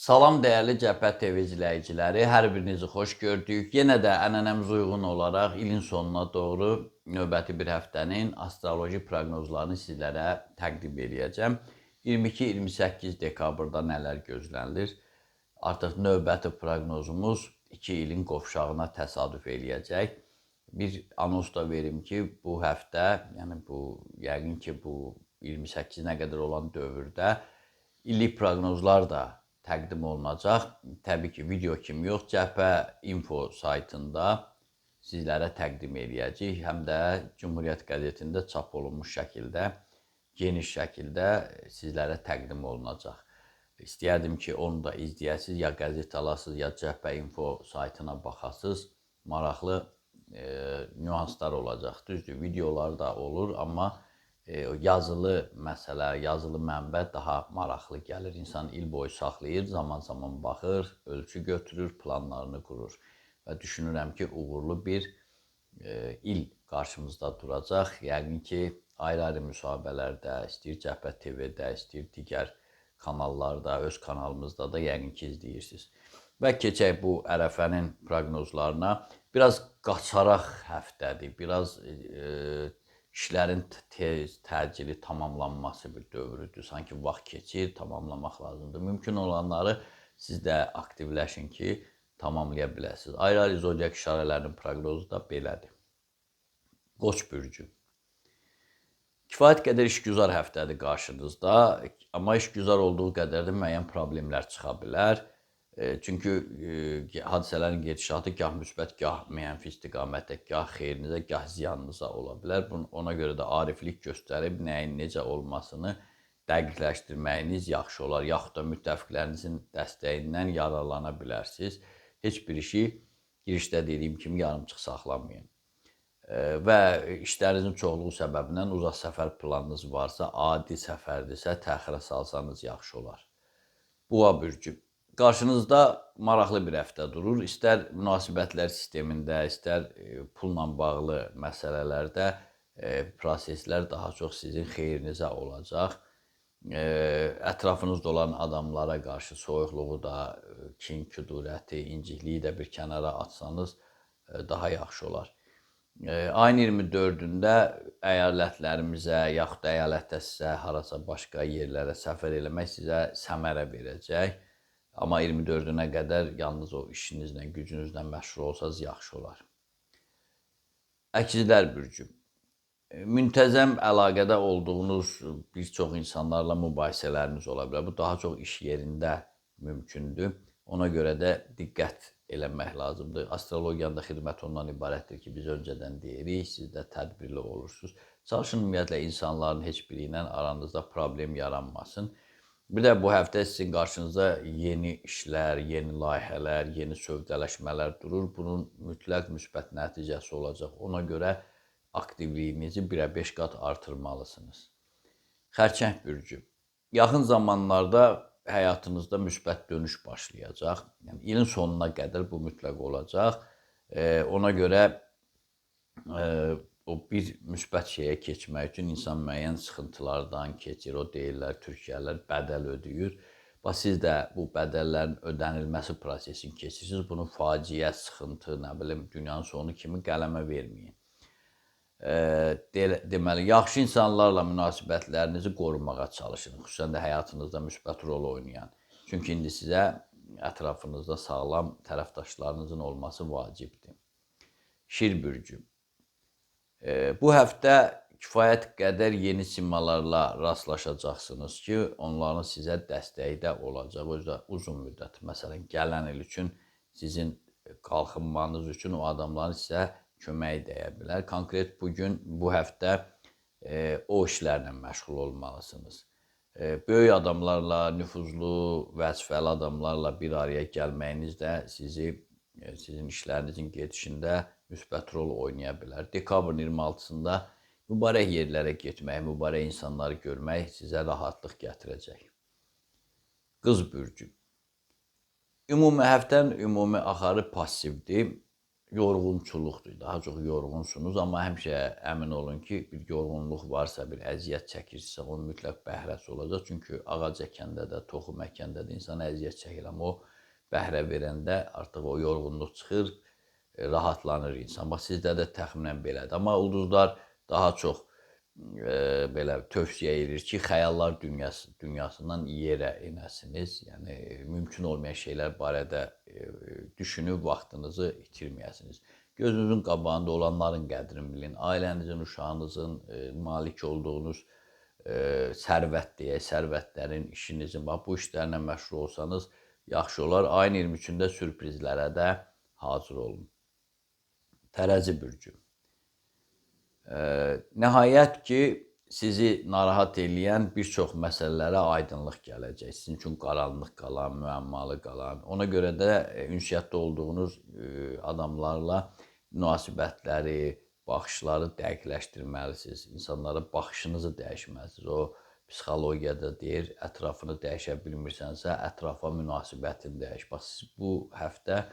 Salam dəyərli Cəbhə TV izləyiciləri, hər birinizi xoş gördük. Yenə də ənənəmizə uyğun olaraq ilin sonuna doğru növbəti bir həftənin astroloji proqnozlarını sizlərə təqdim edəcəm. 22-28 dekabrda nələr gözlənilir? Artıq növbəti proqnozumuz 2 ilin qovşağına təsadüf eləyəcək. Bir anons da verim ki, bu həftə, yəni yəqin ki, bu 28-nə qədər olan dövrdə illik proqnozlar da təqdim olunacaq. Təbii ki, video kimi yox, Cəbhə info saytında sizlərə təqdim edəcəyik. Həm də Cumhuriyyət qəzetində çap olunmuş şəkildə, geniş şəkildə sizlərə təqdim olunacaq. İstəyərdim ki, onu da izləyəsiniz, ya qəzet alasınız, ya Cəbhə info saytına baxasınız. Maraqlı nüanslar olacaq. Düzdür, videolar da olur, amma yazılı məsələ, yazılı mənbə daha maraqlı gəlir. İnsan il boyu saxlayır, zaman-zaman baxır, ölçü götürür, planlarını qurur. Və düşünürəm ki, uğurlu bir il qarşımızda duracaq. Yəqin ki, ayrı-ayrı müsahibələrdə, istəyir Cəbhə TV-də, istəyir digər kanallarda, öz kanalımızda da yəqin ki, izləyirsiniz. Və keçək bu ərəfənin proqnozlarına. Biraz qaçaraq həftədir, biraz işlərin tez, təcili tamamlanması bir dövrüdür. Sanki vaxt keçir, tamamlamaq lazımdır. Mümkün olanları siz də aktivləşin ki, tamamlaya biləsiniz. Ayrı-ayrı zodiak işarələrinin proqnozu da belədir. Qoç bürcü. Kifayət qədər işgüzar həftədir qarşınızda, amma işgüzar olduğu qədər də müəyyən problemlər çıxa bilər. Çünki hadisələrin gedişatı gah müsbət, gah mənfi istiqamətdə, gah xeyrinizə, gah ziyanınıza ola bilər. Ona görə də ariflik göstərib nəyin necə olmasını dəqiqləşdirməyiniz yaxşı olar. Yaxud da müttəfiqlərinizin dəstəyindən yararlana bilərsiniz. Heç bir işi girişdə dediyim kimi yarımçıq saxlamayın. Və işlərinizin çoxluğu səbəbindən uzaq səfər planınız varsa, adi səfərdirsə, təxirə salsanız yaxşı olar. Boğa bürcü. Qarşınızda maraqlı bir həftə durur. İstər münasibətlər sistemində, istər pulla bağlı məsələlərdə proseslər daha çox sizin xeyrinizə olacaq. Ətrafınızda olan adamlara qarşı soyuqluğu da, kin, küdurəti, incikliyi də bir kənara atsanız daha yaxşı olar. Ayın 24-də əyalətlərimizə, yaxud da əyalətdə sizə harasa başqa yerlərə səfər eləmək sizə səmərə verəcək. Amma 24-ünə qədər yalnız o işinizlə, gücünüzlə məşğul olsanız yaxşı olar. Əkizlər bürcü. Müntəzəm əlaqədə olduğunuz bir çox insanlarla mübahisələriniz ola bilər. Bu daha çox iş yerində mümkündür. Ona görə də diqqət eləmək lazımdır. Astrologiyanın da xidməti ondan ibarətdir ki, biz öncədən deyirik, siz də tədbirli olursunuz. Çalışın ümumiyyətlə insanların heç biri ilə aranızda problem yaranmasın. Bir də bu həftə sizin qarşınızda yeni işlər, yeni layihələr, yeni sövdələşmələr durur. Bunun mütləq müsbət nəticəsi olacaq. Ona görə aktivliyinizi 1-ə 5 qat artırmalısınız. Xərçəng bürcü. Yaxın zamanlarda həyatınızda müsbət dönüş başlayacaq. Yəni, ilin sonuna qədər bu mütləq olacaq. Ona görə o bir müsbət şeyə keçmək üçün insan müəyyən sıxıntılardan keçir. O deyirlər, Türkiyələr bədəl ödəyir. Siz də bu bədəllərin ödənilməsi prosesini keçirsiniz. Bunu faciə, sıxıntı, nə bilim, dünyanın sonu kimi qələmə verməyin. Deməli, yaxşı insanlarla münasibətlərinizi qorumağa çalışın. Xüsusən də həyatınızda müsbət rol oynayan. Çünki indi sizə ətrafınızda sağlam tərəfdaşlarınızın olması vacibdir. Şir bürcü. Bu həftə kifayət qədər yeni simalarla rastlaşacaqsınız ki, onların sizə dəstəyi də olacaq. Özdə uzun müddət, məsələn, gələn il üçün sizin qalxınmanız üçün o adamların sizə kömək dəyə bilər. Konkret bugün, bu həftə o işlərlə məşğul olmalısınız. Böyük adamlarla, nüfuzlu, vəzifəli adamlarla bir araya gəlməyiniz də sizin işlərinizin gedişində müsbət rol oynaya bilər. Dekabrın 26-sında mübarək yerlərə getmək, mübarək insanları görmək sizə rahatlıq gətirəcək. Qız bürcü. Ümumi həftənin ümumi axarı passivdir. yorğunçuluqdur. Daha çox yorğunsunuz, amma həmişə əmin olun ki, bir yorğunluq varsa, bir əziyyət çəkirsinizsə, onun mütləq bəhrəsi olacaq. Çünki ağac əkəndə də, toxum əkəndə də insan əziyyət çəkir, amma o bəhrə verəndə artıq o yorğunluq çıxır, rahatlanır insan. Bax, sizdə də təxminən belədir. Amma ulduzlar daha çox belə tövsiyə edir ki, xəyallar dünyasından yerə enəsiniz. Yəni, mümkün olmayan şeylər barədə düşünüb vaxtınızı itirməyəsiniz. Gözünüzün qabağında olanların qədrini bilin. Ailənizin, uşağınızın, malik olduğunuz sərvət deyək, sərvətlərin, işinizin, bax, bu işlərlə məşğul olsanız yaxşı olar. Ayın 23-də sürprizlərə də hazır olun. Tərəzi bürcü. Nəhayət ki, sizi narahat eləyən bir çox məsələlərə aydınlıq gələcək. Sizin üçün qaranlıq qalan, müəmmalı qalan. Ona görə də ünsiyyətdə olduğunuz adamlarla münasibətləri, baxışları dəqiqləşdirməlisiniz. İnsanlara baxışınızı dəyişməlisiniz. O psixologiyada deyir, ətrafını dəyişə bilmirsənsə, ətrafa münasibətini dəyiş. Bax, siz bu həftə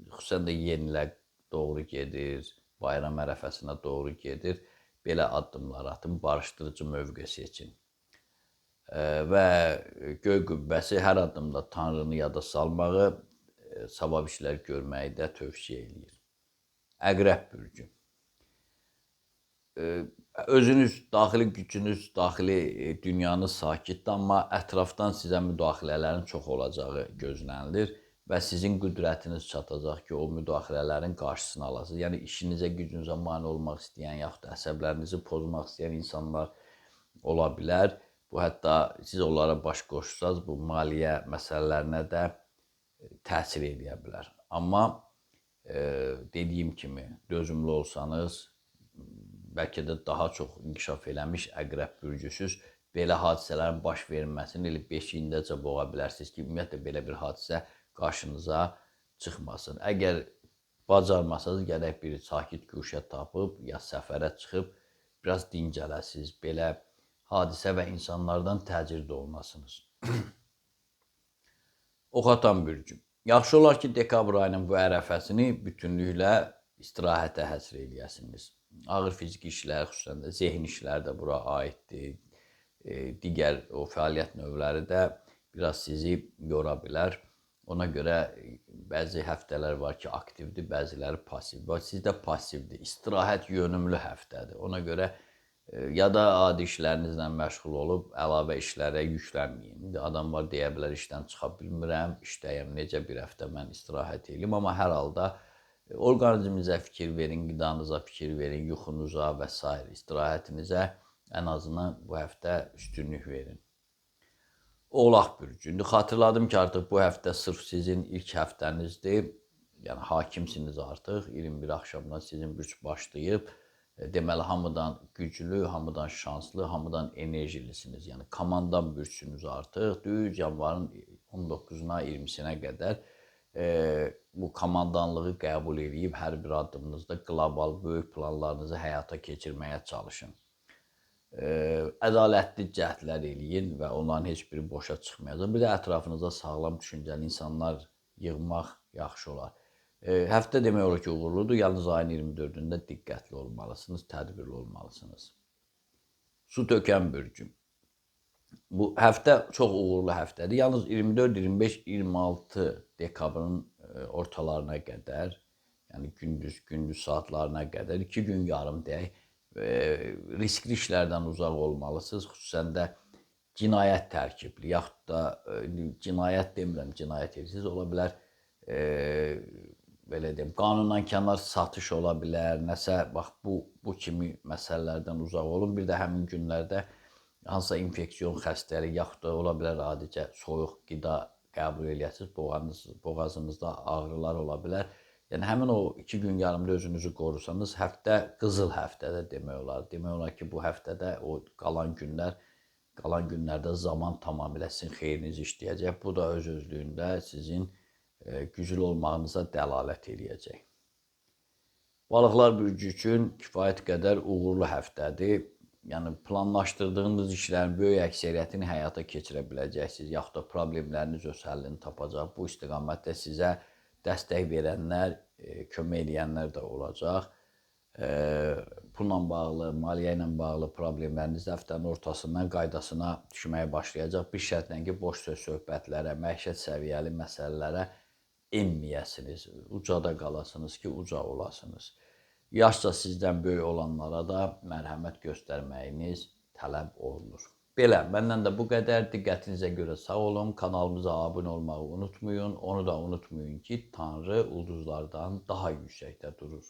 xüsusən də yenilə doğru gedir, bayram ərəfəsinə doğru gedir. Belə addımlar atın, barışdırıcı mövqe seçin. Və göy qübbəsi hər addımda Tanrını yada salmağı, savab işlər görməyi də tövsiyə edir. Əqrəb bürcü. Özünüz, daxili gücünüz, daxili dünyanız sakitdir, amma ətrafdan sizə müdaxilələrin çox olacağı gözlənilir. Və sizin qüdrətiniz çatacaq ki, o müdaxilələrin qarşısını alasınız. Yəni, işinizə, gücünüzə mane olmaq istəyən, yaxud da əsəblərinizi pozmaq istəyən insanlar ola bilər. Bu, hətta siz onlara baş qoşsanız, bu maliyyə məsələlərinə də təsir edə bilər. Amma dediyim kimi, dözümlü olsanız, bəlkə də daha çox inkişaf eləmiş əqrəb bürcüsüz, belə hadisələrin baş verməsini elə beşiyindəcə boğa bilərsiniz ki, ümumiyyətlə belə bir hadisə qarşınıza çıxmasın. Əgər bacarmasanız, gərək bir sakit güşə tapıb, ya səfərə çıxıb, biraz dincələsiniz. Belə hadisə və insanlardan təcrid olunasınız. Oxatan bürcü. Yaxşı olar ki, dekabr ayının bu ərəfəsini bütünlüklə istirahətə həsr eləyəsiniz. Ağır fiziki işlər, xüsusən də zehn işlər də bura aiddir. Digər o fəaliyyət növləri də biraz sizi yora bilər. Ona görə bəzi həftələr var ki, aktivdir, bəziləri passivdir. Sizdə passivdir, istirahət yönümlü həftədir. Ona görə ya da adi işlərinizlə məşğul olub, əlavə işlərə yüklənməyin. İndi adam var, deyə bilər, işdən çıxa bilmirəm, işdəyəm, necə bir həftə mən istirahət edeyim. Amma hər halda orqanizminizə fikir verin, qidanıza fikir verin, yuxunuza və s. istirahətinizə ən azından bu həftə üstünlük verin. Oğlaq bürcü. İndi xatırladım ki, artıq bu həftə sırf sizin ilk həftənizdir. Yəni, hakimsiniz artıq. 21 axşamdan sizin bürc başlayıb. Deməli, hamıdan güclü, hamıdan şanslı, hamıdan enerjilisiniz. Yəni, komandan bürcsünüz artıq. Düz yanvarın 19-na, 20-sinə qədər bu komandanlığı qəbul edib, hər bir addımınızda qlobal, böyük planlarınızı həyata keçirməyə çalışın. Ədalətli cəhdlər eləyin və onların heç biri boşa çıxmayacaq. Bir də ətrafınızda sağlam düşüncəli insanlar yığmaq yaxşı olar. Həftə demək olar ki, uğurludur. Yalnız ayın 24-ündə diqqətli olmalısınız, tədbirli olmalısınız. Su tökən bürcü. Bu həftə çox uğurlu həftədir. Yalnız 24, 25, 26 dekabrın ortalarına qədər, yəni gündüz saatlarına qədər 2 gün yarım deyək, riskli işlərdən uzaq olmalısınız. Xüsusən də cinayət tərkibli, yaxud da cinayət demirəm, cinayət edirsiniz, ola bilər, belə deyim, qanundan kənar satış ola bilər, nəsə, bax, bu kimi məsələlərdən uzaq olun. Bir də həmin günlərdə hansısa infeksiyon xəstəlik, yaxud da ola bilər adicə soyuq qida qəbul eləyəsiniz, boğazınızda ağrılar ola bilər. Yəni, həmin o 2 gün yarımda özünüzü qorusanız, həftə qızıl həftədə demək olar. Demək olar ki, bu həftədə o qalan günlərdə zaman tamamilə sizin xeyrinizi işləyəcək. Bu da öz-özlüyündə sizin güclü olmağınıza dəlalət eləyəcək. Balıqlar bürcü üçün kifayət qədər uğurlu həftədir. Yəni, planlaşdırdığınız işlərin böyük əksəriyyətini həyata keçirə biləcəksiniz, yaxud da problemləriniz öz həllini tapacaq. Bu istiqamətdə sizə dəstək verənlər kömək eləyənlər də olacaq. Pulla bağlı, maliyyə ilə bağlı problemləriniz həftənin ortasından qaydasına düşməyə başlayacaq. Bir şərtlə ki, boş söz-söhbətlərə, məişət səviyyəli məsələlərə enməyəsiniz. Ucada qalasınız ki, uca olasınız. Yaşca sizdən böyük olanlara da mərhəmət göstərməyiniz tələb olunur. Belə, məndən də bu qədər. Diqqətinizə görə sağ olun. Kanalımıza abunə olmağı unutmayın. Onu da unutmayın ki, Tanrı ulduzlardan daha yüksəkdə durur.